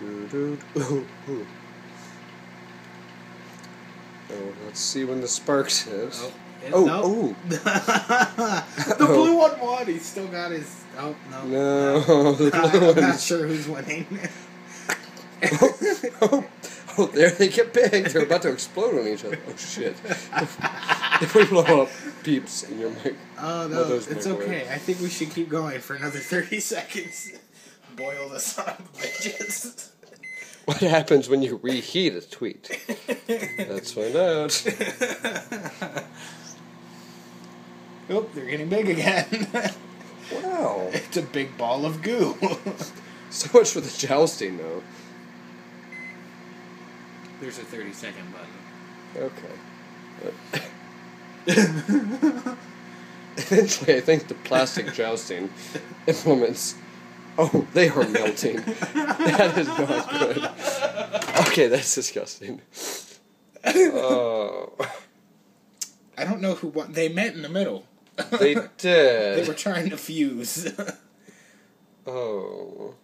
Oh, let's see when the sparks hit. Oh. The blue one won. He's still got his... Oh, no. No, the blue I'm one. not sure who's winning. Oh, there they get big. They're about to explode on each other. Oh, shit. If we blow up Peeps in your mic. Oh, no, it's okay. I think we should keep going for another 30 seconds. Boil the son of bitches. What happens when you reheat a tweet? Let's find out. Oh, they're getting big again. Wow. It's a big ball of goo. So much for the jousting, though. There's a 30-second button. Okay. Eventually, I think the plastic jousting implements... Oh, they are melting. That is not good. Okay, that's disgusting. Oh. I don't know who won. They met in the middle. They did. They were trying to fuse. Oh.